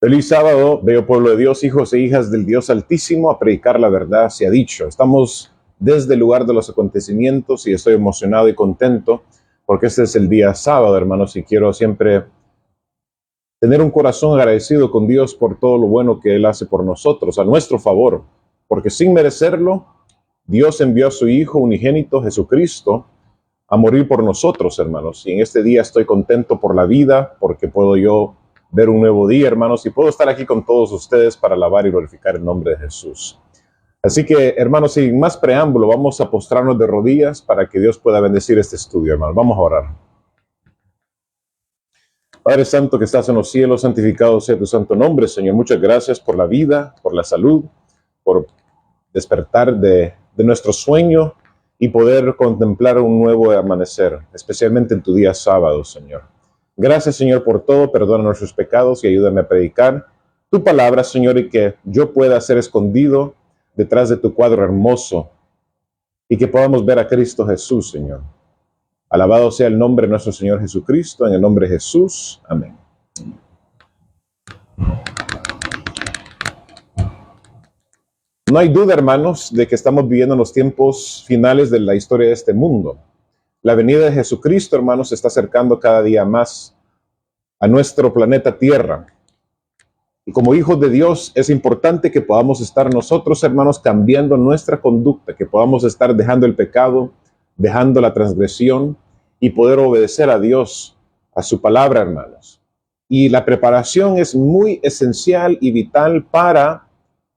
Feliz sábado, bello pueblo de Dios, hijos e hijas del Dios Altísimo, a predicar la verdad se ha dicho. Estamos desde el lugar de los acontecimientos y estoy emocionado y contento porque este es el día sábado, hermanos, y quiero siempre tener un corazón agradecido con Dios por todo lo bueno que Él hace por nosotros, a nuestro favor, porque sin merecerlo, Dios envió a su Hijo unigénito, Jesucristo, a morir por nosotros, hermanos. Y en este día estoy contento por la vida, porque puedo yo ver un nuevo día, hermanos, y puedo estar aquí con todos ustedes para alabar y glorificar el nombre de Jesús. Así que, hermanos, sin más preámbulo, vamos a postrarnos de rodillas para que Dios pueda bendecir este estudio, hermanos. Vamos a orar. Padre Santo que estás en los cielos, santificado sea tu santo nombre, Señor. Muchas gracias por la vida, por la salud, por despertar de nuestro sueño y poder contemplar un nuevo amanecer, especialmente en tu día sábado, Señor. Gracias, Señor, por todo. Perdona nuestros pecados y ayúdame a predicar tu palabra, Señor, y que yo pueda ser escondido detrás de tu cuadro hermoso y que podamos ver a Cristo Jesús, Señor. Alabado sea el nombre de nuestro Señor Jesucristo, en el nombre de Jesús. Amén. No hay duda, hermanos, de que estamos viviendo en los tiempos finales de la historia de este mundo. La venida de Jesucristo, hermanos, se está acercando cada día más a nuestro planeta Tierra. Y como hijos de Dios, es importante que podamos estar nosotros, hermanos, cambiando nuestra conducta, que podamos estar dejando el pecado, dejando la transgresión y poder obedecer a Dios, a su palabra, hermanos. Y la preparación es muy esencial y vital para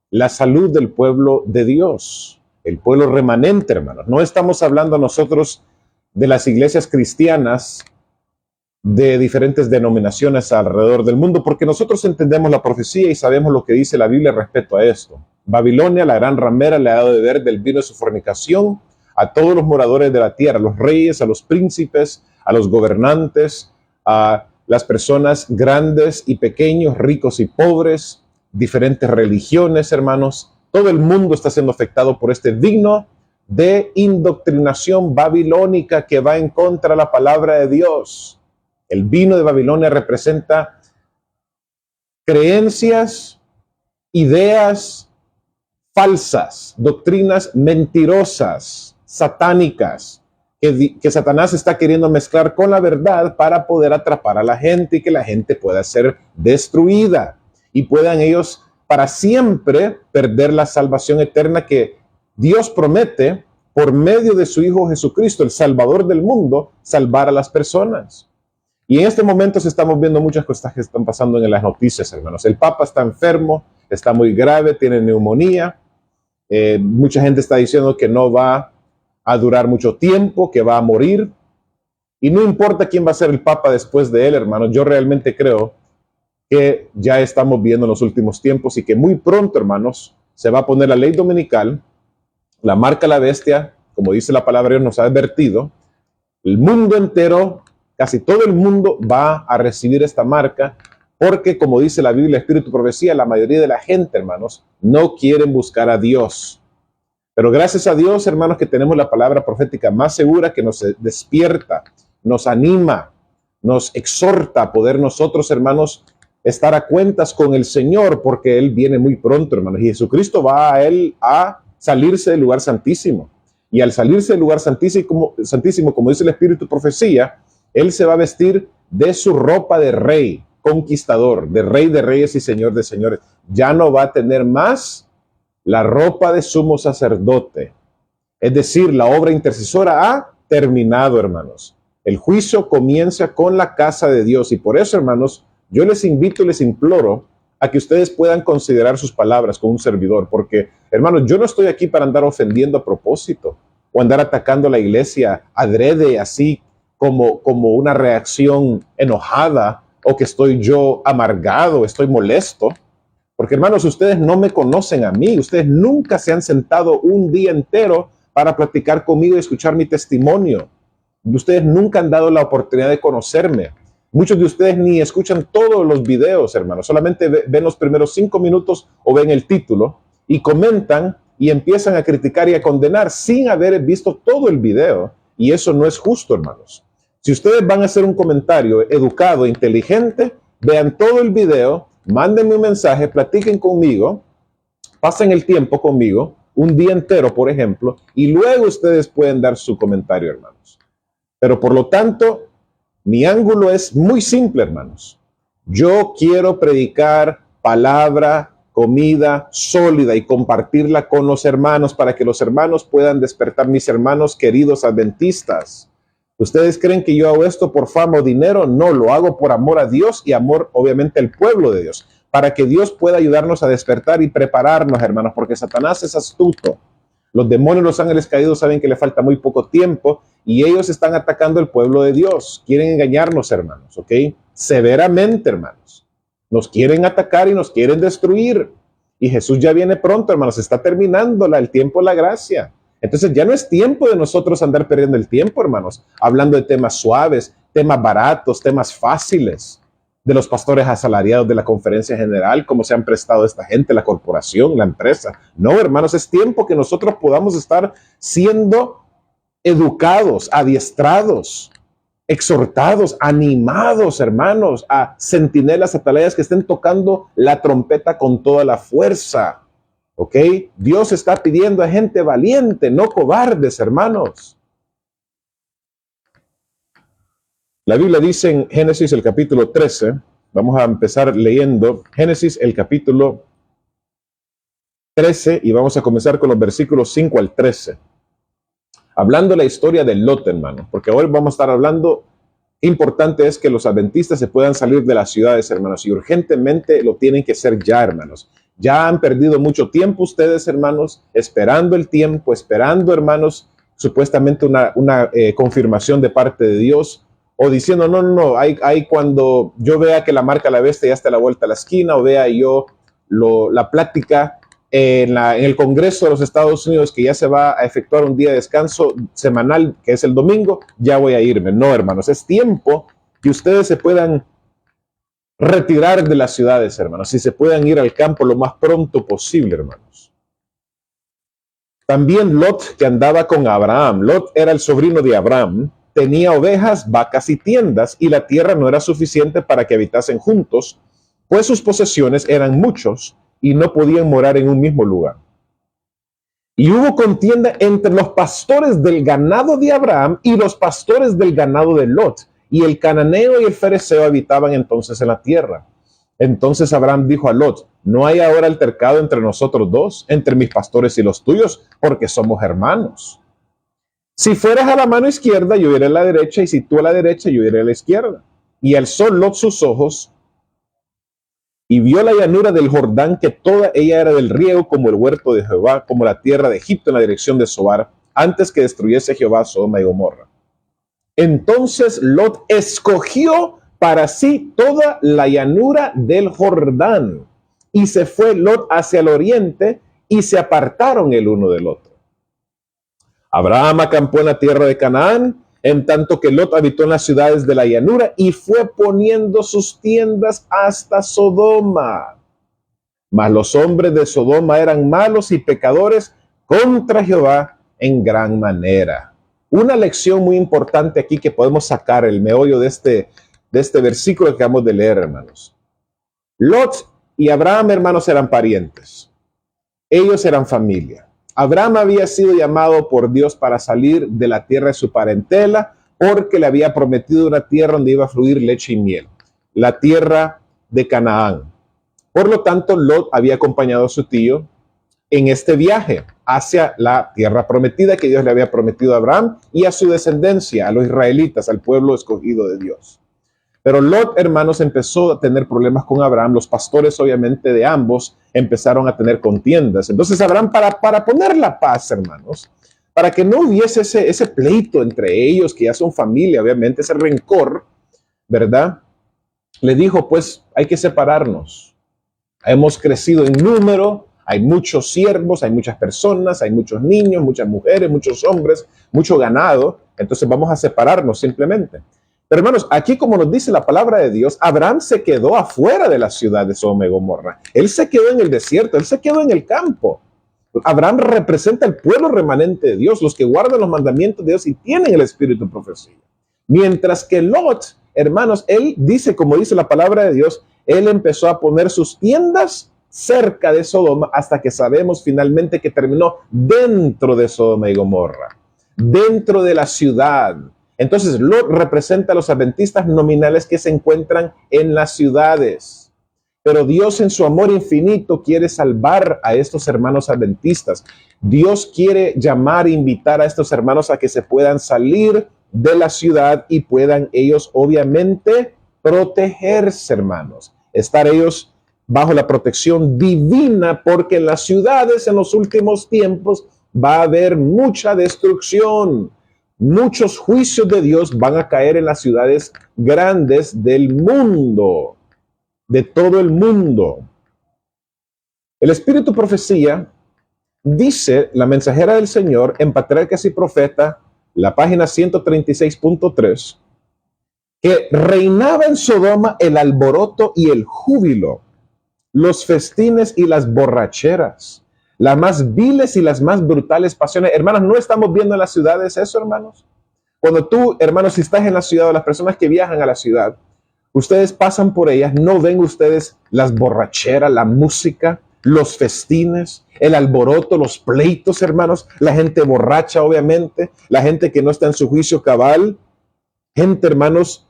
la salud del pueblo de Dios, el pueblo remanente, hermanos. No estamos hablando nosotros de las iglesias cristianas de diferentes denominaciones alrededor del mundo, porque nosotros entendemos la profecía y sabemos lo que dice la Biblia respecto a esto. Babilonia, la gran ramera, le ha dado de beber del vino de su fornicación a todos los moradores de la tierra, a los reyes, a los príncipes, a los gobernantes, a las personas grandes y pequeños, ricos y pobres, diferentes religiones, hermanos. Todo el mundo está siendo afectado por este vino de indoctrinación babilónica que va en contra de la palabra de Dios. El vino de Babilonia representa creencias, ideas falsas, doctrinas mentirosas, satánicas, que Satanás está queriendo mezclar con la verdad para poder atrapar a la gente y que la gente pueda ser destruida y puedan ellos para siempre perder la salvación eterna que Dios promete por medio de su Hijo Jesucristo, el Salvador del mundo, salvar a las personas. Y en este momento estamos viendo muchas cosas que están pasando en las noticias, hermanos. El Papa está enfermo, está muy grave, tiene neumonía. Mucha gente está diciendo que no va a durar mucho tiempo, que va a morir. Y no importa quién va a ser el Papa después de él, hermanos. Yo realmente creo que ya estamos viendo en los últimos tiempos y que muy pronto, hermanos, se va a poner la ley dominical, la marca de la bestia, como dice la palabra de Dios, nos ha advertido. El mundo entero, casi todo el mundo va a recibir esta marca porque, como dice la Biblia, Espíritu y Profecía, la mayoría de la gente, hermanos, no quieren buscar a Dios. Pero gracias a Dios, hermanos, que tenemos la palabra profética más segura que nos despierta, nos anima, nos exhorta a poder nosotros, hermanos, estar a cuentas con el Señor porque Él viene muy pronto, hermanos. Y Jesucristo va a Él a salirse del lugar santísimo. Y al salirse del lugar santísimo, como dice el Espíritu y Profecía, Él se va a vestir de su ropa de rey, conquistador, de rey de reyes y señor de señores. Ya no va a tener más la ropa de sumo sacerdote. Es decir, la obra intercesora ha terminado, hermanos. El juicio comienza con la casa de Dios. Y por eso, hermanos, yo les invito y les imploro a que ustedes puedan considerar sus palabras con un servidor. Porque, hermanos, yo no estoy aquí para andar ofendiendo a propósito o andar atacando a la iglesia adrede, así como una reacción enojada o que estoy yo amargado, estoy molesto. Porque, hermanos, ustedes no me conocen a mí. Ustedes nunca se han sentado un día entero para platicar conmigo y escuchar mi testimonio. Ustedes nunca han dado la oportunidad de conocerme. Muchos de ustedes ni escuchan todos los videos, hermanos. Solamente ven los primeros 5 minutos o ven el título y comentan y empiezan a criticar y a condenar sin haber visto todo el video. Y eso no es justo, hermanos. Si ustedes van a hacer un comentario educado, inteligente, vean todo el video mándenme un mensaje, platiquen conmigo, pasen el tiempo conmigo, un día entero, por ejemplo, y luego ustedes pueden dar su comentario, hermanos. Pero por lo tanto, mi ángulo es muy simple, hermanos. Yo quiero predicar palabra, comida sólida y compartirla con los hermanos para que los hermanos puedan despertar, mis hermanos queridos adventistas. ¿Ustedes creen que yo hago esto por fama o dinero? No, lo hago por amor a Dios y amor, obviamente, al pueblo de Dios, para que Dios pueda ayudarnos a despertar y prepararnos, hermanos, porque Satanás es astuto. Los demonios, los ángeles caídos saben que le falta muy poco tiempo y ellos están atacando al pueblo de Dios. Quieren engañarnos, hermanos, ¿ok? Severamente, hermanos. Nos quieren atacar y nos quieren destruir. Y Jesús ya viene pronto, hermanos. Está terminando el tiempo de la gracia. Entonces ya no es tiempo de nosotros andar perdiendo el tiempo, hermanos, hablando de temas suaves, temas baratos, temas fáciles, de los pastores asalariados de la conferencia general, cómo se han prestado esta gente, la corporación, la empresa. No, hermanos, es tiempo que nosotros podamos estar siendo educados, adiestrados, exhortados, animados, hermanos, a centinelas, atalayas que estén tocando la trompeta con toda la fuerza. ¿Ok? Dios está pidiendo a gente valiente, no cobardes, hermanos. La Biblia dice en Génesis el capítulo 13, vamos a empezar leyendo Génesis el capítulo 13 y vamos a comenzar con los versículos 5 al 13. Hablando la historia de Lot, hermanos, porque hoy vamos a estar hablando, importante es que los adventistas se puedan salir de las ciudades, hermanos, y urgentemente lo tienen que hacer ya, hermanos. Ya han perdido mucho tiempo ustedes, hermanos, esperando el tiempo, esperando, hermanos, supuestamente una confirmación de parte de Dios, o diciendo, no, hay cuando yo vea que la marca de la bestia ya está a la vuelta a la esquina, o vea yo la plática en el Congreso de los Estados Unidos que ya se va a efectuar un día de descanso semanal, que es el domingo, ya voy a irme. No, hermanos, es tiempo que ustedes se puedan retirar de las ciudades, hermanos, y se puedan ir al campo lo más pronto posible, hermanos. También Lot, que andaba con Abraham. Lot era el sobrino de Abraham, tenía ovejas, vacas y tiendas, y la tierra no era suficiente para que habitasen juntos, pues sus posesiones eran muchos y no podían morar en un mismo lugar. Y hubo contienda entre los pastores del ganado de Abraham y los pastores del ganado de Lot, y el cananeo y el fereceo habitaban entonces en la tierra. Entonces Abraham dijo a Lot, no hay ahora altercado entre nosotros dos, entre mis pastores y los tuyos, porque somos hermanos. Si fueras a la mano izquierda, yo iré a la derecha, y si tú a la derecha, yo iré a la izquierda. Y alzó Lot sus ojos y vio la llanura del Jordán, que toda ella era del riego, como el huerto de Jehová, como la tierra de Egipto en la dirección de Zoar, antes que destruyese Jehová Sodoma y Gomorra. Entonces Lot escogió para sí toda la llanura del Jordán, y se fue Lot hacia el oriente, y se apartaron el uno del otro. Abraham acampó en la tierra de Canaán, en tanto que Lot habitó en las ciudades de la llanura, y fue poniendo sus tiendas hasta Sodoma. Mas los hombres de Sodoma eran malos y pecadores contra Jehová en gran manera. Una lección muy importante aquí que podemos sacar, el meollo de este versículo que acabamos de leer, hermanos. Lot y Abraham, hermanos, eran parientes. Ellos eran familia. Abraham había sido llamado por Dios para salir de la tierra de su parentela, porque le había prometido una tierra donde iba a fluir leche y miel, la tierra de Canaán. Por lo tanto, Lot había acompañado a su tío en este viaje hacia la tierra prometida que Dios le había prometido a Abraham y a su descendencia, a los israelitas, al pueblo escogido de Dios. Pero Lot, hermanos, empezó a tener problemas con Abraham. Los pastores, obviamente, de ambos empezaron a tener contiendas. Entonces Abraham, para poner la paz, hermanos, para que no hubiese ese pleito entre ellos, que ya son familia, obviamente, ese rencor, ¿verdad? Le dijo, pues, hay que separarnos. Hemos crecido en número, hay muchos siervos, hay muchas personas, hay muchos niños, muchas mujeres, muchos hombres, mucho ganado. Entonces vamos a separarnos simplemente. Pero hermanos, aquí como nos dice la palabra de Dios, Abraham se quedó afuera de la ciudad de Sodoma y Gomorra. Él se quedó en el desierto, él se quedó en el campo. Abraham representa el pueblo remanente de Dios, los que guardan los mandamientos de Dios y tienen el espíritu de profecía. Mientras que Lot, hermanos, él dice, como dice la palabra de Dios, Él empezó a poner sus tiendas cerca de Sodoma hasta que sabemos finalmente que terminó dentro de Sodoma y Gomorra, dentro de la ciudad. Entonces, Lot representa a los adventistas nominales que se encuentran en las ciudades. Pero Dios en su amor infinito quiere salvar a estos hermanos adventistas. Dios quiere llamar e invitar a estos hermanos a que se puedan salir de la ciudad y puedan ellos obviamente protegerse, hermanos. Estar ellos bajo la protección divina, porque en las ciudades en los últimos tiempos va a haber mucha destrucción. Muchos juicios de Dios van a caer en las ciudades grandes del mundo, de todo el mundo. El Espíritu Profecía dice, la mensajera del Señor, en Patriarcas y Profeta, la página 136.3, que reinaba en Sodoma el alboroto y el júbilo, los festines y las borracheras, las más viles y las más brutales pasiones. Hermanos, ¿no estamos viendo en las ciudades eso, hermanos? Cuando tú, hermanos, si estás en la ciudad o las personas que viajan a la ciudad, ustedes pasan por ellas, ¿no ven ustedes las borracheras, la música, los festines, el alboroto, los pleitos, hermanos? La gente borracha, obviamente, la gente que no está en su juicio cabal, gente, hermanos,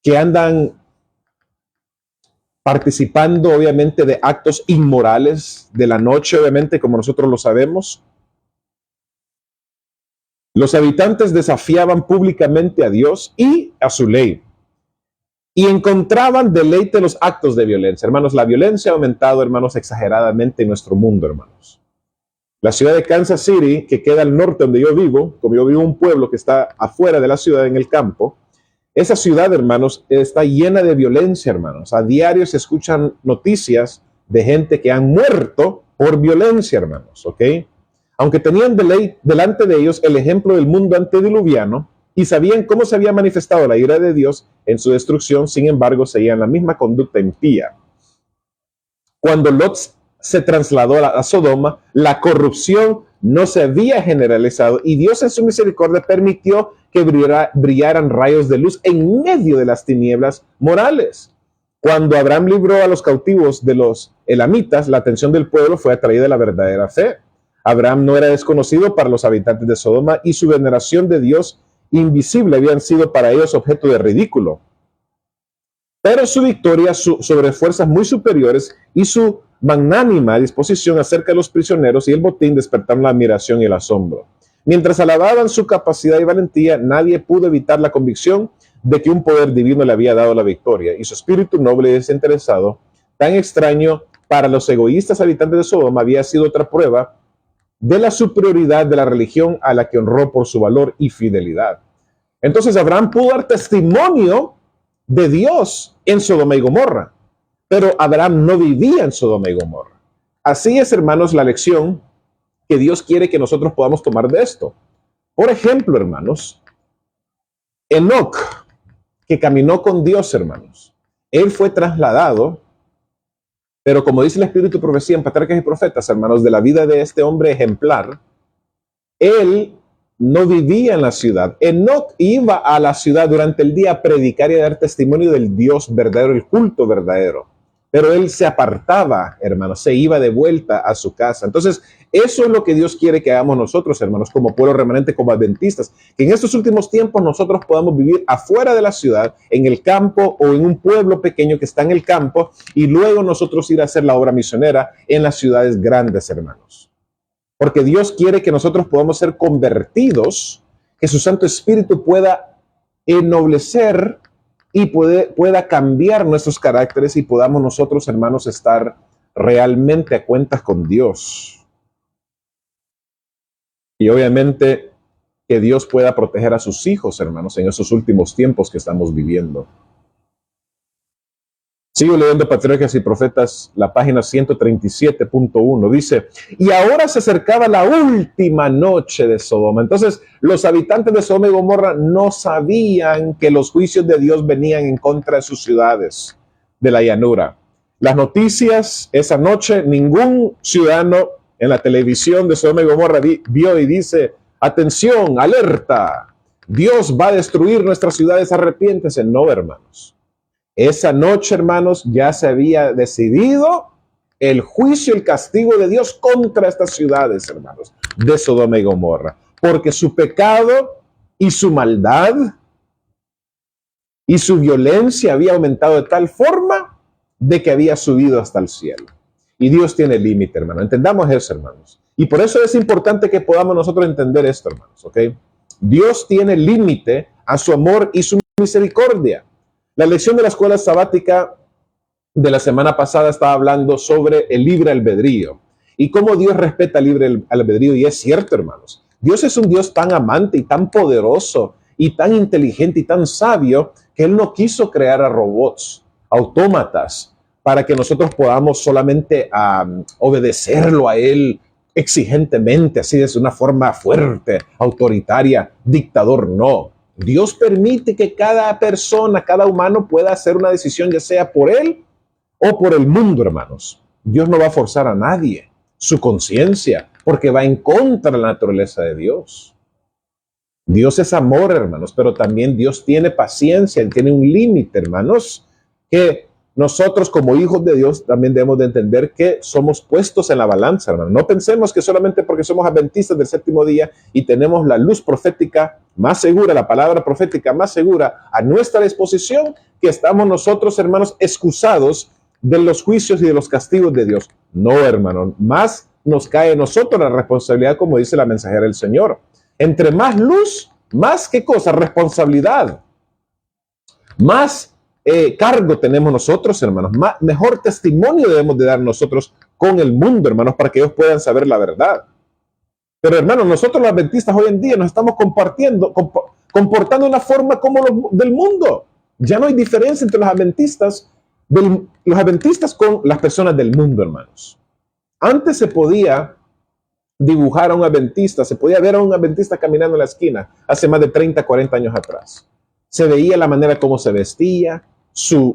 que andan participando, obviamente, de actos inmorales de la noche, obviamente, como nosotros lo sabemos. Los habitantes desafiaban públicamente a Dios y a su ley, y encontraban deleite en los actos de violencia. Hermanos, la violencia ha aumentado, hermanos, exageradamente en nuestro mundo, hermanos. La ciudad de Kansas City, que queda al norte donde yo vivo, como yo vivo en un pueblo que está afuera de la ciudad, en el campo, esa ciudad, hermanos, está llena de violencia, hermanos. A diario se escuchan noticias de gente que han muerto por violencia, hermanos, ¿ok? Aunque tenían delante de ellos el ejemplo del mundo antediluviano y sabían cómo se había manifestado la ira de Dios en su destrucción, sin embargo, seguían la misma conducta impía. Cuando Lot se trasladó a Sodoma, la corrupción no se había generalizado y Dios en su misericordia permitió que brillaran rayos de luz en medio de las tinieblas morales. Cuando Abraham libró a los cautivos de los elamitas, la atención del pueblo fue atraída a la verdadera fe. Abraham no era desconocido para los habitantes de Sodoma y su veneración de Dios invisible habían sido para ellos objeto de ridículo. Pero su victoria sobre fuerzas muy superiores y su magnánima disposición acerca de los prisioneros y el botín despertaron la admiración y el asombro. Mientras alababan su capacidad y valentía, nadie pudo evitar la convicción de que un poder divino le había dado la victoria, y su espíritu noble y desinteresado, tan extraño para los egoístas habitantes de Sodoma, había sido otra prueba de la superioridad de la religión a la que honró por su valor y fidelidad. Entonces Abraham pudo dar testimonio de Dios en Sodoma y Gomorra, pero Abraham no vivía en Sodoma y Gomorra. Así es, hermanos, la lección que Dios quiere que nosotros podamos tomar de esto. Por ejemplo, hermanos, Enoc, que caminó con Dios, hermanos, él fue trasladado, pero como dice el Espíritu de Profecía en Patriarcas y Profetas, hermanos, de la vida de este hombre ejemplar, él no vivía en la ciudad. Enoc iba a la ciudad durante el día a predicar y a dar testimonio del Dios verdadero, el culto verdadero. Pero él se apartaba, hermanos, se iba de vuelta a su casa. Entonces, eso es lo que Dios quiere que hagamos nosotros, hermanos, como pueblo remanente, como adventistas, que en estos últimos tiempos nosotros podamos vivir afuera de la ciudad, en el campo o en un pueblo pequeño que está en el campo, y luego nosotros ir a hacer la obra misionera en las ciudades grandes, hermanos. Porque Dios quiere que nosotros podamos ser convertidos, que su Santo Espíritu pueda ennoblecer y pueda cambiar nuestros caracteres y podamos nosotros, hermanos, estar realmente a cuentas con Dios. Y obviamente que Dios pueda proteger a sus hijos, hermanos, en esos últimos tiempos que estamos viviendo. Sigo leyendo Patriarcas y Profetas, la página 137.1. Dice, y ahora se acercaba la última noche de Sodoma. Entonces, los habitantes de Sodoma y Gomorra no sabían que los juicios de Dios venían en contra de sus ciudades de la llanura. Las noticias esa noche, ningún ciudadano en la televisión de Sodoma y Gomorra vio y dice, atención, alerta, Dios va a destruir nuestras ciudades, arrepiéntese. No, hermanos. Esa noche, hermanos, ya se había decidido el juicio, el castigo de Dios contra estas ciudades, hermanos, de Sodoma y Gomorra, porque su pecado y su maldad y su violencia había aumentado de tal forma de que había subido hasta el cielo. Y Dios tiene límite, hermano. Entendamos eso, hermanos. Y por eso es importante que podamos nosotros entender esto, hermanos, ¿ok? Dios tiene límite a su amor y su misericordia. La lección de la escuela sabática de la semana pasada estaba hablando sobre el libre albedrío y cómo Dios respeta el libre albedrío. Y es cierto, hermanos. Dios es un Dios tan amante y tan poderoso y tan inteligente y tan sabio que Él no quiso crear a robots, autómatas, para que nosotros podamos solamente obedecerlo a Él exigentemente, así de una forma fuerte, autoritaria, dictador. No. Dios permite que cada persona, cada humano pueda hacer una decisión, ya sea por Él o por el mundo, hermanos. Dios no va a forzar a nadie su conciencia, porque va en contra de la naturaleza de Dios. Dios es amor, hermanos, pero también Dios tiene paciencia, Él tiene un límite, hermanos, que nosotros como hijos de Dios también debemos de entender que somos puestos en la balanza, hermanos. No pensemos que solamente porque somos adventistas del séptimo día y tenemos la luz profética más segura, la palabra profética más segura a nuestra disposición, que estamos nosotros, hermanos, excusados de los juicios y de los castigos de Dios. No, hermano, más nos cae a nosotros la responsabilidad, como dice la mensajera del Señor. Entre más luz, más ¿qué cosa? Responsabilidad. Más cargo tenemos nosotros, hermanos. Mejor testimonio debemos de dar nosotros con el mundo, hermanos, para que ellos puedan saber la verdad. Pero, hermanos, nosotros los adventistas hoy en día nos estamos comportando de una forma como los del mundo. Ya no hay diferencia entre los adventistas con las personas del mundo, hermanos. Antes se podía dibujar a un adventista, se podía ver a un adventista caminando en la esquina hace más de 30, 40 años atrás. Se veía la manera como se vestía, sus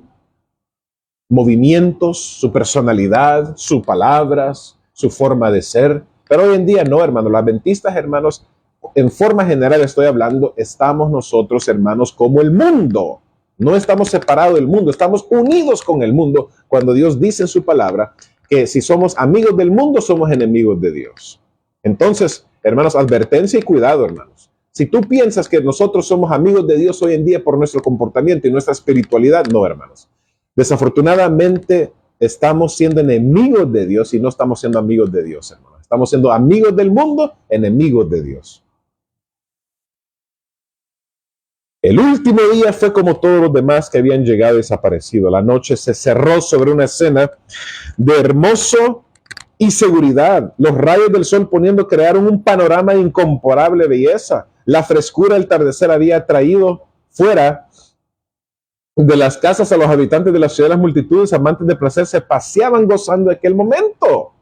movimientos, su personalidad, sus palabras, su forma de ser. Pero hoy en día no, hermanos. Los adventistas, hermanos, en forma general estoy hablando, estamos nosotros, hermanos, como el mundo. No estamos separados del mundo, estamos unidos con el mundo cuando Dios dice en su palabra que si somos amigos del mundo, somos enemigos de Dios. Entonces, hermanos, advertencia y cuidado, hermanos. Si tú piensas que nosotros somos amigos de Dios hoy en día por nuestro comportamiento y nuestra espiritualidad, no, hermanos. Desafortunadamente, estamos siendo enemigos de Dios y no estamos siendo amigos de Dios, hermanos. Estamos siendo amigos del mundo, enemigos de Dios. El último día fue como todos los demás que habían llegado y desaparecido. La noche se cerró sobre una escena de hermoso y seguridad. Los rayos del sol poniendo crearon un panorama de incomparable belleza. La frescura del atardecer había traído fuera de las casas a los habitantes de la ciudad. Las multitudes amantes de placer se paseaban gozando de aquel momento.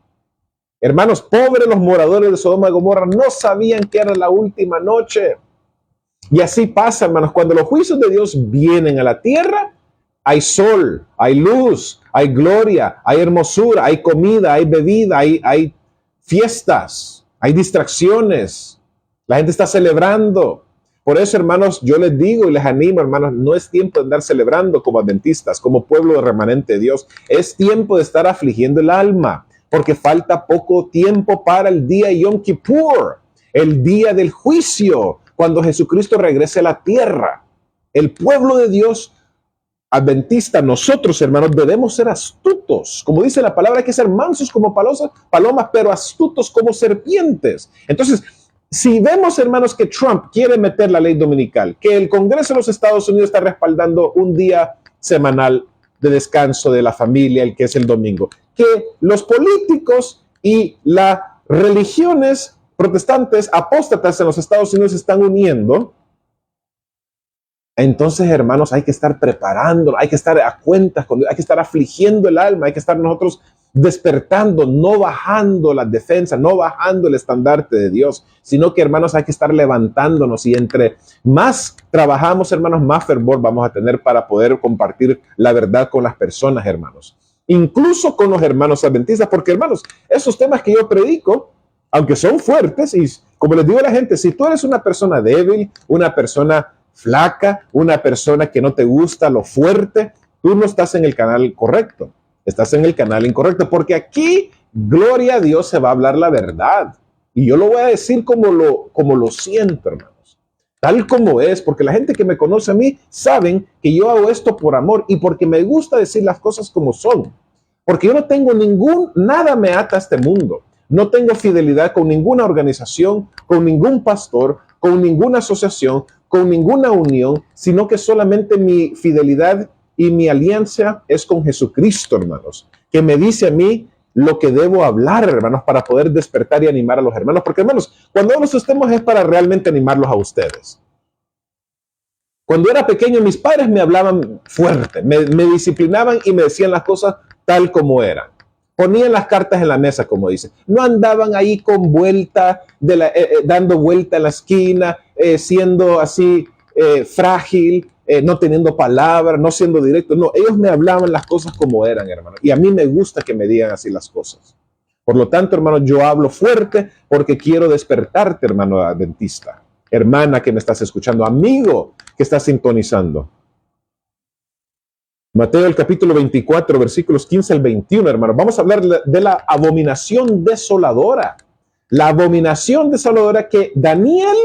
Hermanos, pobres los moradores de Sodoma y Gomorra, no sabían que era la última noche. Y así pasa, hermanos, cuando los juicios de Dios vienen a la tierra, hay sol, hay luz, hay gloria, hay hermosura, hay comida, hay bebida, hay fiestas, hay distracciones. La gente está celebrando. Por eso, hermanos, yo les digo y les animo, hermanos, no es tiempo de andar celebrando como adventistas, como pueblo de remanente de Dios. Es tiempo de estar afligiendo el alma, porque falta poco tiempo para el día Yom Kippur, el día del juicio, cuando Jesucristo regrese a la tierra. El pueblo de Dios adventista, nosotros, hermanos, debemos ser astutos. Como dice la palabra, hay que ser mansos como palomas, pero astutos como serpientes. Entonces, si vemos, hermanos, que Trump quiere meter la ley dominical, que el Congreso de los Estados Unidos está respaldando un día semanal de descanso de la familia, el que es el domingo, que los políticos y las religiones protestantes apóstatas en los Estados Unidos se están uniendo, entonces, hermanos, hay que estar preparando, hay que estar a cuentas, hay que estar afligiendo el alma, hay que estar nosotros despertando, no bajando las defensas, no bajando el estandarte de Dios, sino que, hermanos, hay que estar levantándonos, y entre más trabajamos, hermanos, más fervor vamos a tener para poder compartir la verdad con las personas, hermanos, incluso con los hermanos adventistas, porque, hermanos, esos temas que yo predico, aunque son fuertes, y como les digo a la gente, si tú eres una persona débil, una persona flaca, una persona que no te gusta lo fuerte, tú no estás en el canal correcto, estás en el canal incorrecto, porque aquí, gloria a Dios, se va a hablar la verdad. Y yo lo voy a decir como lo siento, hermanos, tal como es, porque la gente que me conoce a mí saben que yo hago esto por amor y porque me gusta decir las cosas como son. Porque yo no tengo nada me ata a este mundo. No tengo fidelidad con ninguna organización, con ningún pastor, con ninguna asociación, con ninguna unión, sino que solamente mi fidelidad y mi alianza es con Jesucristo, hermanos, que me dice a mí lo que debo hablar, hermanos, para poder despertar y animar a los hermanos. Porque, hermanos, cuando nos estemos es para realmente animarlos a ustedes. Cuando era pequeño, mis padres me hablaban fuerte, me disciplinaban y me decían las cosas tal como eran. Ponían las cartas en la mesa, como dice. No andaban ahí con vuelta, dando vuelta en la esquina, siendo así frágil, no teniendo palabra, no siendo directo. No, ellos me hablaban las cosas como eran, hermano. Y a mí me gusta que me digan así las cosas. Por lo tanto, hermano, yo hablo fuerte porque quiero despertarte, hermano adventista. Hermana que me estás escuchando, amigo que estás sintonizando. Mateo el capítulo 24, versículos 15 al 21, hermano. Vamos a hablar de la abominación desoladora. La abominación desoladora que Daniel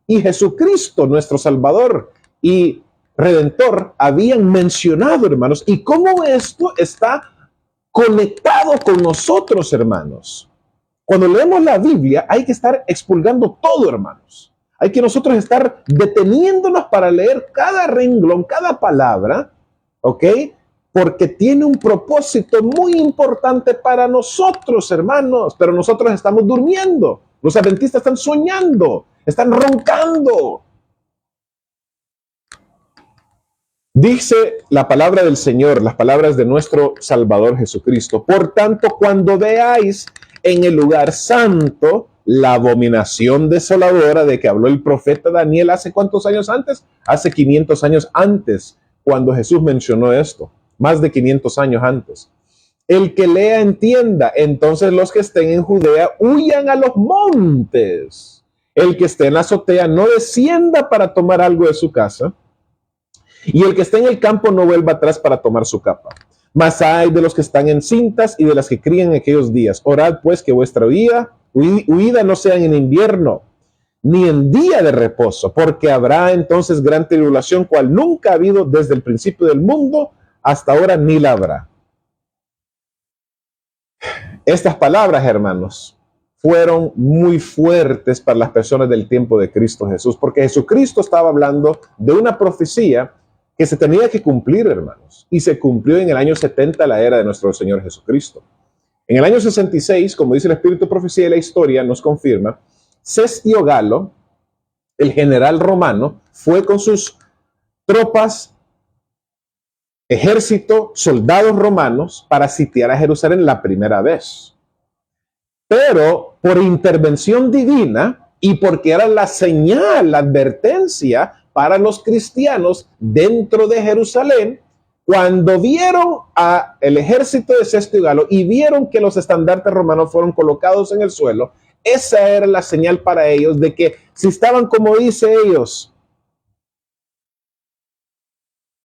y Jesucristo, nuestro Salvador y Redentor, habían mencionado, hermanos. Y cómo esto está conectado con nosotros, hermanos. Cuando leemos la Biblia, hay que estar expurgando todo, hermanos. Hay que nosotros estar deteniéndonos para leer cada renglón, cada palabra, ¿ok? Porque tiene un propósito muy importante para nosotros, hermanos. Pero nosotros estamos durmiendo. Los adventistas están soñando, están roncando. Dice la palabra del Señor, las palabras de nuestro Salvador Jesucristo. Por tanto, cuando veáis en el lugar santo la abominación desoladora de que habló el profeta Daniel hace ¿cuántos años antes? Hace 500 años antes, cuando Jesús mencionó esto, más de 500 años antes. El que lea entienda, entonces los que estén en Judea huyan a los montes. El que esté en la azotea no descienda para tomar algo de su casa, y el que esté en el campo no vuelva atrás para tomar su capa. Mas hay de los que están en cintas y de las que crían en aquellos días. Orad pues que vuestra huida no sea en invierno, ni en día de reposo, porque habrá entonces gran tribulación, cual nunca ha habido desde el principio del mundo hasta ahora, ni la habrá. Estas palabras, hermanos, fueron muy fuertes para las personas del tiempo de Cristo Jesús, porque Jesucristo estaba hablando de una profecía que se tenía que cumplir, hermanos, y se cumplió en el año 70 la era de nuestro Señor Jesucristo. En el año 66, como dice el Espíritu de Profecía y la historia nos confirma, Cestio Galo, el general romano, fue con sus tropas, ejército, soldados romanos para sitiar a Jerusalén la primera vez. Pero por intervención divina y porque era la señal, la advertencia para los cristianos dentro de Jerusalén, cuando vieron al ejército de Cestio Galo y vieron que los estandartes romanos fueron colocados en el suelo, esa era la señal para ellos de que si estaban, como dice ellos,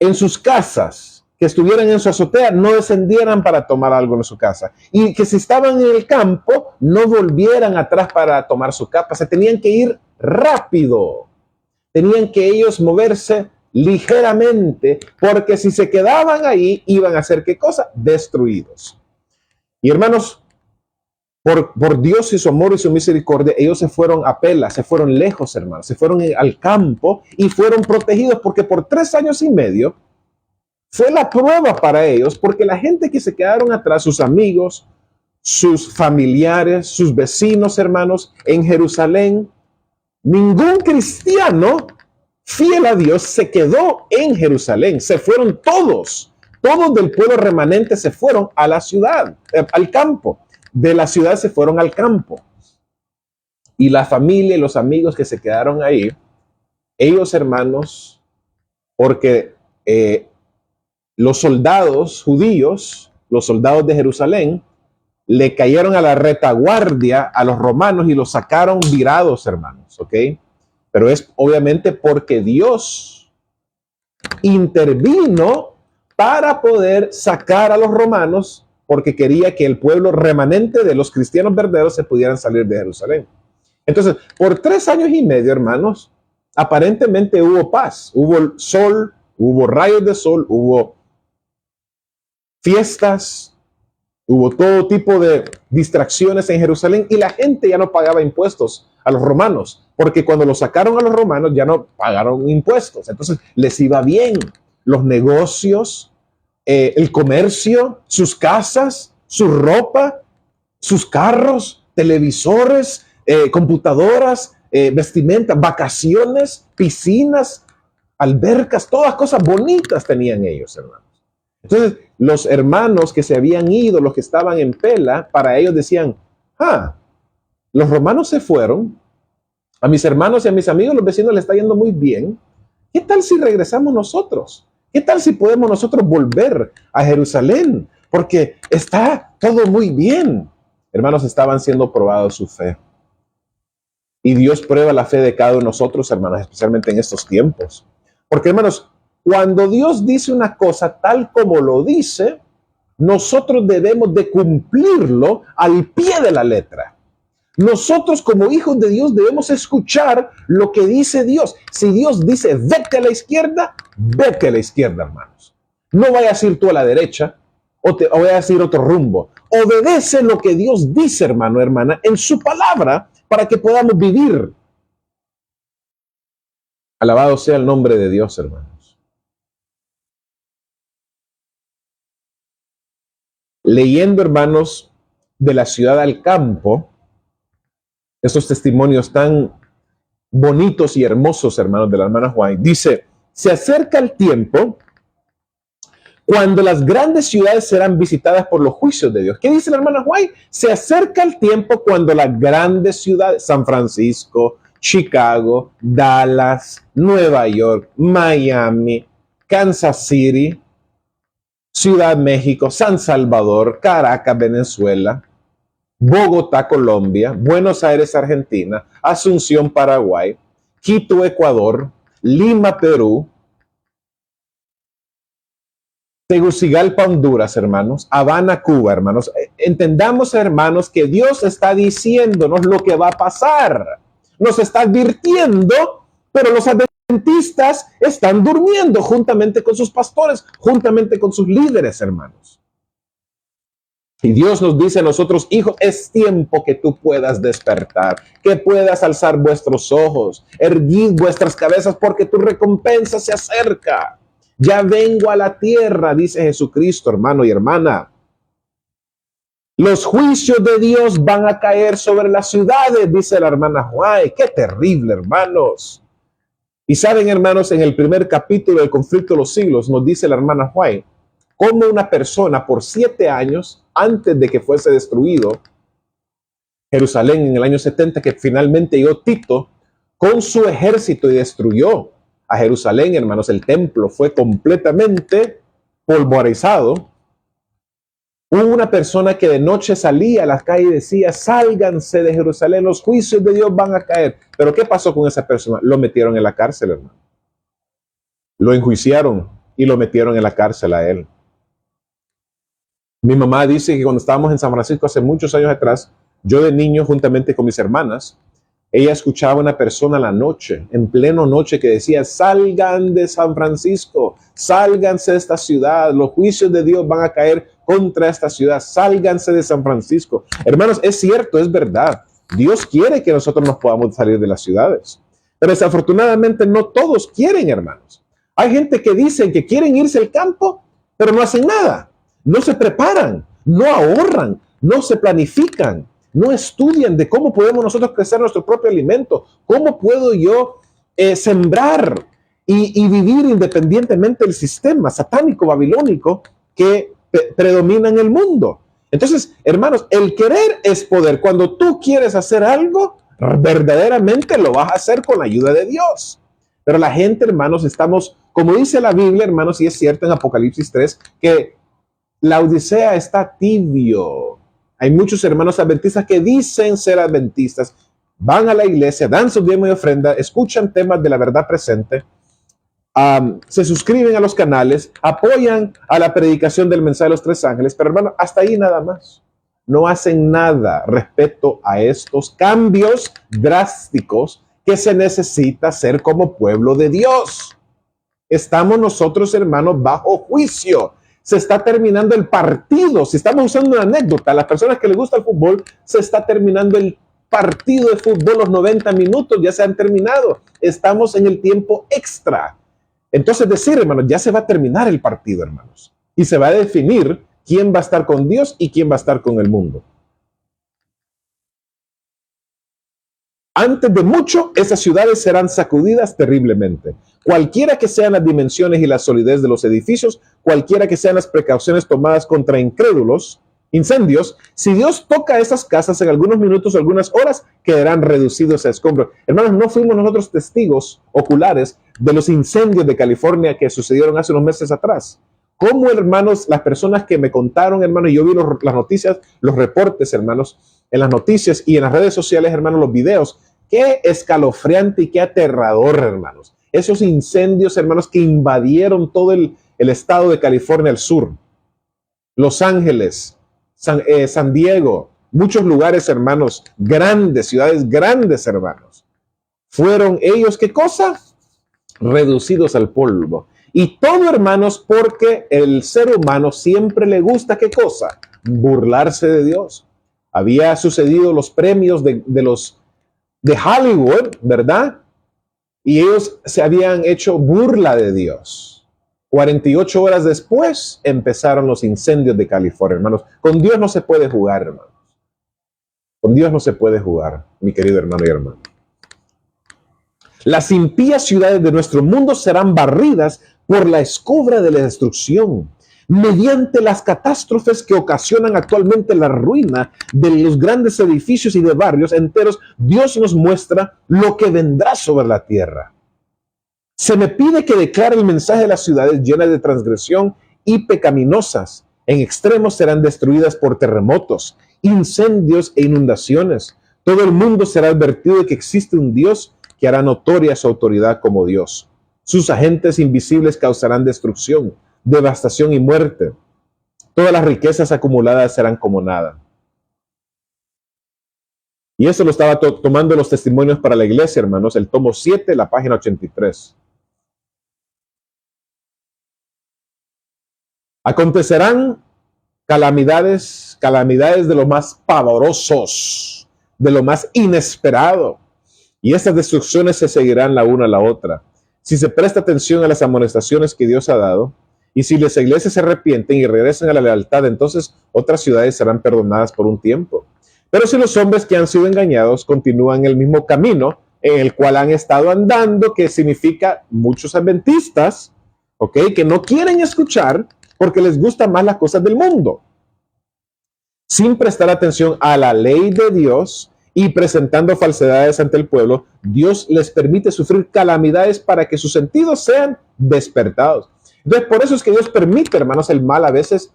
en sus casas, que estuvieran en su azotea, no descendieran para tomar algo en su casa. Y que si estaban en el campo, no volvieran atrás para tomar su capa. Se tenían que ir rápido. Tenían que ellos moverse ligeramente, porque si se quedaban ahí, iban a ser ¿qué cosa? Destruidos. Y hermanos, por Dios y su amor y su misericordia, ellos se fueron a Pela, se fueron lejos, hermanos, se fueron al campo y fueron protegidos, porque por 3 años y medio fue la prueba para ellos, porque la gente que se quedaron atrás, sus amigos, sus familiares, sus vecinos, hermanos, en Jerusalén, ningún cristiano fiel a Dios se quedó en Jerusalén. Se fueron todos del pueblo remanente se fueron a la ciudad, al campo. De la ciudad se fueron al campo. Y la familia y los amigos que se quedaron ahí, ellos, hermanos, porque los soldados judíos, los soldados de Jerusalén, le cayeron a la retaguardia a los romanos y los sacaron virados, hermanos, ¿ok? Pero es obviamente porque Dios intervino para poder sacar a los romanos, porque quería que el pueblo remanente de los cristianos verdaderos se pudieran salir de Jerusalén. Entonces, por 3 años y medio, hermanos, aparentemente hubo paz, hubo sol, hubo rayos de sol, hubo fiestas, hubo todo tipo de distracciones en Jerusalén y la gente ya no pagaba impuestos a los romanos, porque cuando los sacaron a los romanos ya no pagaron impuestos. Entonces les iba bien los negocios, el comercio, sus casas, su ropa, sus carros, televisores, computadoras, vestimenta, vacaciones, piscinas, albercas, todas cosas bonitas tenían ellos, hermanos. Entonces, los hermanos que se habían ido, los que estaban en Pela, para ellos decían, los romanos se fueron, a mis hermanos y a mis amigos, los vecinos les está yendo muy bien. ¿Qué tal si regresamos nosotros? ¿Qué tal si podemos nosotros volver a Jerusalén? Porque está todo muy bien. Hermanos, estaban siendo probados su fe. Y Dios prueba la fe de cada uno de nosotros, hermanos, especialmente en estos tiempos. Porque, hermanos, cuando Dios dice una cosa tal como lo dice, nosotros debemos de cumplirlo al pie de la letra. Nosotros como hijos de Dios debemos escuchar lo que dice Dios. Si Dios dice vete a la izquierda, hermanos. No vayas a ir tú a la derecha o vayas a ir otro rumbo. Obedece lo que Dios dice, hermano, hermana, en su palabra para que podamos vivir. Alabado sea el nombre de Dios, hermanos. Leyendo, hermanos, de la ciudad al campo, esos testimonios tan bonitos y hermosos, hermanos, de la hermana White, dice, se acerca el tiempo cuando las grandes ciudades serán visitadas por los juicios de Dios. ¿Qué dice la hermana White? Se acerca el tiempo cuando las grandes ciudades, San Francisco, Chicago, Dallas, Nueva York, Miami, Kansas City, Ciudad México, San Salvador, Caracas, Venezuela, Bogotá, Colombia, Buenos Aires, Argentina, Asunción, Paraguay, Quito, Ecuador, Lima, Perú, Tegucigalpa, Honduras, hermanos, Habana, Cuba, hermanos. Entendamos, hermanos, que Dios está diciéndonos lo que va a pasar. Nos está advirtiendo, pero los adventistas están durmiendo juntamente con sus pastores, juntamente con sus líderes, hermanos. Y Dios nos dice a nosotros, hijos, es tiempo que tú puedas despertar, que puedas alzar vuestros ojos, erguid vuestras cabezas, porque tu recompensa se acerca. Ya vengo a la tierra, dice Jesucristo, hermano y hermana. Los juicios de Dios van a caer sobre las ciudades, dice la hermana Juárez. Qué terrible, hermanos. Y saben, hermanos, en el primer capítulo del Conflicto de los Siglos, nos dice la hermana Juárez, cómo una persona por 7 años, antes de que fuese destruido Jerusalén en el año 70, que finalmente llegó Tito con su ejército y destruyó a Jerusalén, hermanos, el templo fue completamente polvorizado. Hubo una persona que de noche salía a las calles y decía, sálganse de Jerusalén, los juicios de Dios van a caer. Pero ¿qué pasó con esa persona? Lo metieron en la cárcel, hermano. Lo enjuiciaron y lo metieron en la cárcel a él. Mi mamá dice que cuando estábamos en San Francisco hace muchos años atrás, yo de niño, juntamente con mis hermanas, ella escuchaba a una persona en la noche, en pleno noche, que decía, salgan de San Francisco, sálganse de esta ciudad, los juicios de Dios van a caer contra esta ciudad, sálganse de San Francisco. Hermanos, es cierto, es verdad. Dios quiere que nosotros nos podamos salir de las ciudades. Pero desafortunadamente no todos quieren, hermanos. Hay gente que dice que quieren irse al campo, pero no hacen nada. No se preparan, no ahorran, no se planifican. No estudian de cómo podemos nosotros crecer nuestro propio alimento. ¿Cómo puedo yo sembrar y vivir independientemente del sistema satánico babilónico que predomina en el mundo? Entonces, hermanos, el querer es poder. Cuando tú quieres hacer algo, verdaderamente lo vas a hacer con la ayuda de Dios. Pero la gente, hermanos, estamos, como dice la Biblia, hermanos, y es cierto en Apocalipsis 3, que la Odisea está tibio. Hay muchos hermanos adventistas que dicen ser adventistas, van a la iglesia, dan su diezmo y ofrenda, escuchan temas de la verdad presente, se suscriben a los canales, apoyan a la predicación del mensaje de los tres ángeles, pero hermano, hasta ahí nada más. No hacen nada respecto a estos cambios drásticos que se necesita hacer como pueblo de Dios. Estamos nosotros, hermanos, bajo juicio. Se está terminando el partido. Si estamos usando una anécdota, a las personas que les gusta el fútbol, se está terminando el partido de fútbol, los 90 minutos ya se han terminado. Estamos en el tiempo extra. Entonces decir, hermanos, ya se va a terminar el partido, hermanos. Y se va a definir quién va a estar con Dios y quién va a estar con el mundo. Antes de mucho, esas ciudades serán sacudidas terriblemente. Cualquiera que sean las dimensiones y la solidez de los edificios, cualquiera que sean las precauciones tomadas contra incrédulos, incendios, si Dios toca esas casas en algunos minutos o algunas horas, quedarán reducidos a escombros. Hermanos, no fuimos nosotros testigos oculares de los incendios de California que sucedieron hace unos meses atrás. Cómo, hermanos, las personas que me contaron, hermanos, y yo vi las noticias, los reportes, hermanos, en las noticias y en las redes sociales, hermanos, los videos, qué escalofriante y qué aterrador, hermanos. Esos incendios, hermanos, que invadieron todo el estado de California al sur. Los Ángeles, San Diego, muchos lugares, hermanos, grandes, ciudades grandes, hermanos. Fueron ellos, ¿qué cosa? Reducidos al polvo. Y todo, hermanos, porque el ser humano siempre le gusta, ¿qué cosa? Burlarse de Dios. Había sucedido los premios de Hollywood, ¿verdad? Y ellos se habían hecho burla de Dios. 48 horas después empezaron los incendios de California, hermanos. Con Dios no se puede jugar, hermanos. Con Dios no se puede jugar, mi querido hermano y hermana. Las impías ciudades de nuestro mundo serán barridas por la escoba de la destrucción, mediante las catástrofes que ocasionan actualmente la ruina de los grandes edificios y de barrios enteros. Dios nos muestra lo que vendrá sobre la tierra. Se me pide que declare el mensaje de las ciudades llenas de transgresión y pecaminosas. En extremos serán destruidas por terremotos, incendios e inundaciones. Todo el mundo será advertido de que existe un Dios que hará notoria su autoridad como Dios. Sus agentes invisibles causarán destrucción, devastación y muerte. Todas las riquezas acumuladas serán como nada. Y eso lo estaba tomando los testimonios para la iglesia, hermanos, el tomo 7, la página 83. Acontecerán calamidades de lo más pavorosos, de lo más inesperado. Y estas destrucciones se seguirán la una a la otra. Si se presta atención a las amonestaciones que Dios ha dado, y si las iglesias se arrepienten y regresan a la lealtad, entonces otras ciudades serán perdonadas por un tiempo. Pero si los hombres que han sido engañados continúan el mismo camino en el cual han estado andando, que significa muchos adventistas, ¿ok?, que no quieren escuchar porque les gustan más las cosas del mundo, sin prestar atención a la ley de Dios y presentando falsedades ante el pueblo, Dios les permite sufrir calamidades para que sus sentidos sean despertados. Entonces, por eso es que Dios permite, hermanos, el mal a veces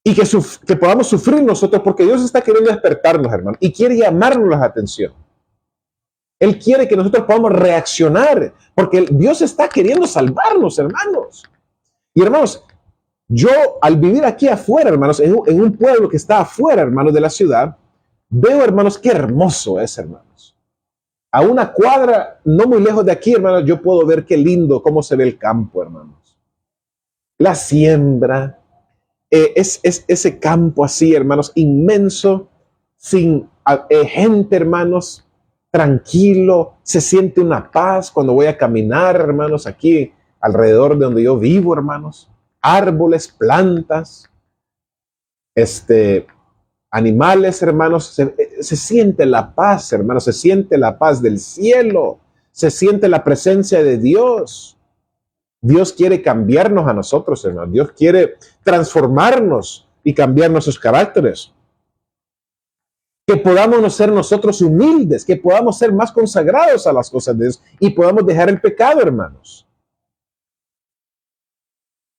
y que podamos sufrir nosotros, porque Dios está queriendo despertarnos, hermanos, y quiere llamarnos la atención. Él quiere que nosotros podamos reaccionar, porque Dios está queriendo salvarnos, hermanos. Y hermanos, yo al vivir aquí afuera, hermanos, en un pueblo que está afuera, hermanos, de la ciudad, veo, hermanos, qué hermoso es, hermanos. A una cuadra, no muy lejos de aquí, hermanos, yo puedo ver qué lindo, cómo se ve el campo, hermanos. La siembra, es ese campo así, hermanos, inmenso, sin gente, hermanos, tranquilo, se siente una paz cuando voy a caminar, hermanos, aquí alrededor de donde yo vivo, hermanos. Árboles, plantas, animales, hermanos, se siente la paz, hermanos, se siente la paz del cielo, se siente la presencia de Dios. Dios quiere cambiarnos a nosotros, hermanos. Dios quiere transformarnos y cambiar nuestros caracteres. Que podamos ser nosotros humildes, que podamos ser más consagrados a las cosas de Dios y podamos dejar el pecado, hermanos.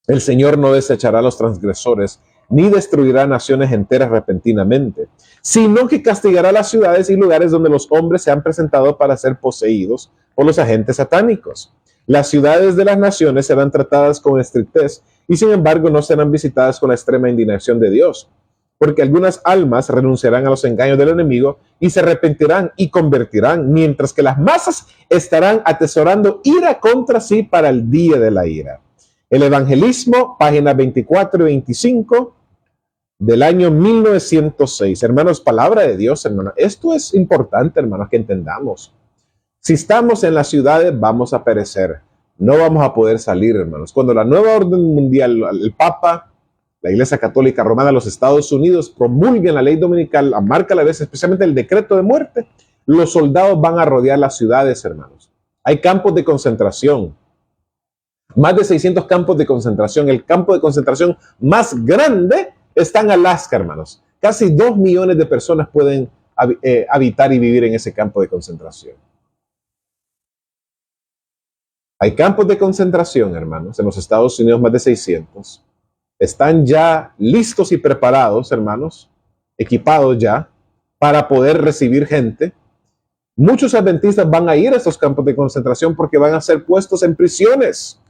El Señor no desechará a los transgresores, ni destruirá naciones enteras repentinamente, sino que castigará las ciudades y lugares donde los hombres se han presentado para ser poseídos por los agentes satánicos. Las ciudades de las naciones serán tratadas con estrictez y sin embargo no serán visitadas con la extrema indignación de Dios, porque algunas almas renunciarán a los engaños del enemigo y se arrepentirán y convertirán, mientras que las masas estarán atesorando ira contra sí para el día de la ira. El Evangelismo, páginas 24 y 25 del año 1906. Hermanos, palabra de Dios, hermanos. Esto es importante, hermanos, que entendamos. Si estamos en las ciudades, vamos a perecer. No vamos a poder salir, hermanos. Cuando la nueva orden mundial, el Papa, la Iglesia Católica Romana, los Estados Unidos promulguen la ley dominical, marca la vez, especialmente el decreto de muerte, los soldados van a rodear las ciudades, hermanos. Hay campos de concentración. Más de 600 campos de concentración. El campo de concentración más grande está en Alaska, hermanos. Casi 2 millones de personas pueden habitar y vivir en ese campo de concentración. Hay campos de concentración, hermanos, en los Estados Unidos, más de 600. Están ya listos y preparados, hermanos, equipados ya, para poder recibir gente. Muchos adventistas van a ir a estos campos de concentración porque van a ser puestos en prisiones.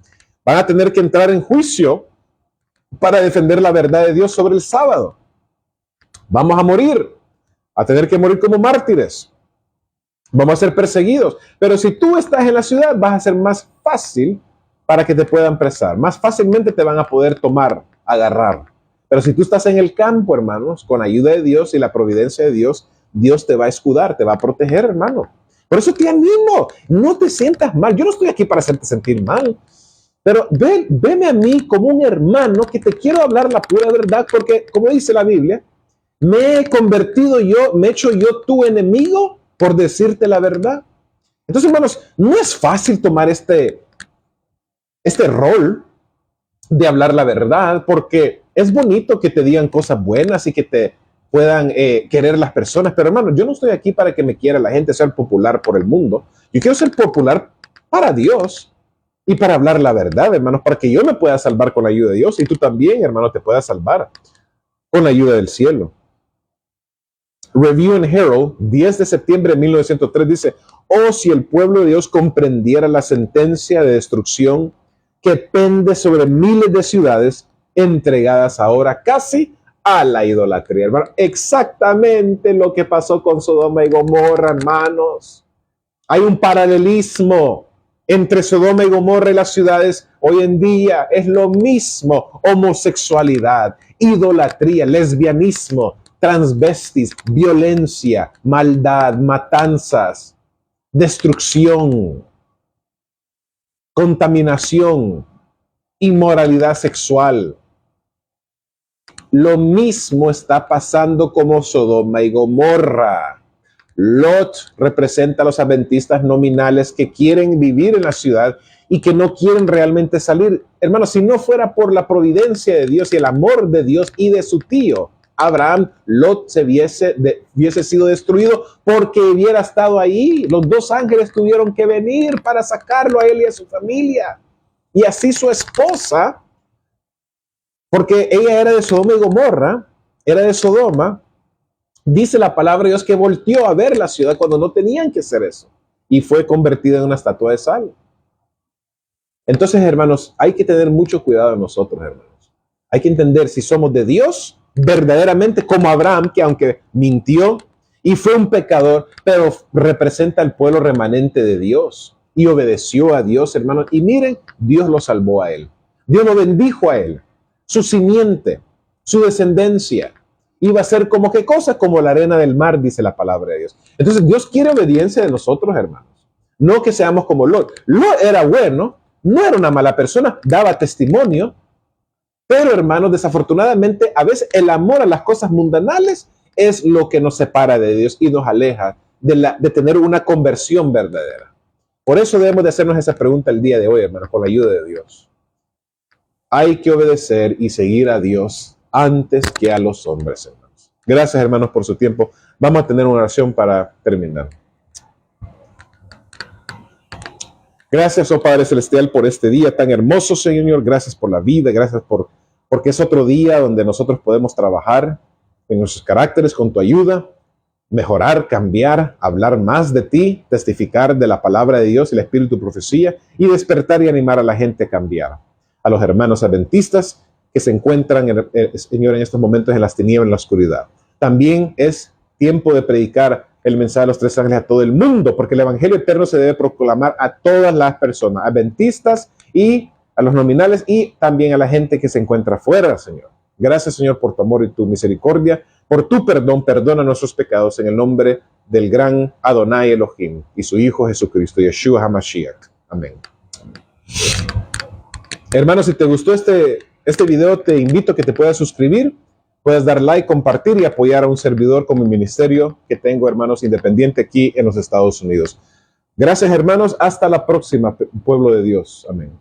Van a tener que entrar en juicio para defender la verdad de Dios sobre el sábado. Vamos a morir, a tener que morir como mártires. Vamos a ser perseguidos. Pero si tú estás en la ciudad, vas a ser más fácil para que te puedan apresar. Más fácilmente te van a poder tomar, agarrar. Pero si tú estás en el campo, hermanos, con ayuda de Dios y la providencia de Dios, Dios te va a escudar, te va a proteger, hermano. Por eso te animo, no te sientas mal. Yo no estoy aquí para hacerte sentir mal. Pero veme a mí como un hermano que te quiero hablar la pura verdad, porque como dice la Biblia, me he convertido yo, me he hecho yo tu enemigo por decirte la verdad. Entonces, hermanos, no es fácil tomar este rol de hablar la verdad, porque es bonito que te digan cosas buenas y que te puedan querer las personas, pero hermano, yo no estoy aquí para que me quiera la gente, ser popular por el mundo. Yo quiero ser popular para Dios y para hablar la verdad, hermanos, para que yo me pueda salvar con la ayuda de Dios y tú también, hermano, te puedas salvar con la ayuda del cielo. Review and Herald, 10 de septiembre de 1903, dice: oh, si el pueblo de Dios comprendiera la sentencia de destrucción que pende sobre miles de ciudades entregadas ahora casi a la idolatría, hermano. Exactamente lo que pasó con Sodoma y Gomorra, hermanos. Hay un paralelismo entre Sodoma y Gomorra y las ciudades hoy en día. Es lo mismo: homosexualidad, idolatría, lesbianismo, transvestis, violencia, maldad, matanzas, destrucción, contaminación, inmoralidad sexual. Lo mismo está pasando como Sodoma y Gomorra. Lot representa a los adventistas nominales que quieren vivir en la ciudad y que no quieren realmente salir. Hermanos, si no fuera por la providencia de Dios y el amor de Dios y de su tío Abraham, Lot hubiese sido destruido porque hubiera estado ahí. Los 2 ángeles tuvieron que venir para sacarlo a él y a su familia. Y así su esposa, porque ella era de Sodoma y Gomorra, era de Sodoma, dice la palabra de Dios que volteó a ver la ciudad cuando no tenían que hacer eso y fue convertida en una estatua de sal. Entonces, hermanos, hay que tener mucho cuidado de nosotros, hermanos. Hay que entender si somos de Dios verdaderamente, como Abraham, que aunque mintió y fue un pecador, pero representa al pueblo remanente de Dios y obedeció a Dios, hermanos. Y miren, Dios lo salvó a él. Dios lo bendijo a él. Su simiente, su descendencia, iba a ser como qué cosa, como la arena del mar, dice la palabra de Dios. Entonces Dios quiere obediencia de nosotros, hermanos. No que seamos como Lot. Lot era bueno, no era una mala persona, daba testimonio. Pero, hermanos, desafortunadamente, a veces el amor a las cosas mundanales es lo que nos separa de Dios y nos aleja de tener una conversión verdadera. Por eso debemos de hacernos esa pregunta el día de hoy, hermanos, con la ayuda de Dios. Hay que obedecer y seguir a Dios antes que a los hombres, hermanos. Gracias, hermanos, por su tiempo. Vamos a tener una oración para terminar. Gracias, oh Padre Celestial, por este día tan hermoso, Señor. Gracias por la vida, gracias porque es otro día donde nosotros podemos trabajar en nuestros caracteres con tu ayuda. mejorar, cambiar, hablar más de ti, testificar de la palabra de Dios y el espíritu de profecía y despertar y animar a la gente a cambiar. A los hermanos adventistas que se encuentran, Señor, en estos momentos en las tinieblas, en la oscuridad. También es tiempo de predicar el mensaje de los tres ángeles a todo el mundo, porque el evangelio eterno se debe proclamar a todas las personas, adventistas y a los nominales y también a la gente que se encuentra afuera, Señor. Gracias, Señor, por tu amor y tu misericordia, por tu perdón. Perdona nuestros pecados en el nombre del gran Adonai Elohim y su Hijo Jesucristo, Yeshua HaMashiach. Amén. Hermanos, si te gustó este video, te invito a que te puedas suscribir, puedas dar like, compartir y apoyar a un servidor como el ministerio que tengo, hermanos, independiente aquí en los Estados Unidos. Gracias, hermanos. Hasta la próxima, pueblo de Dios. Amén.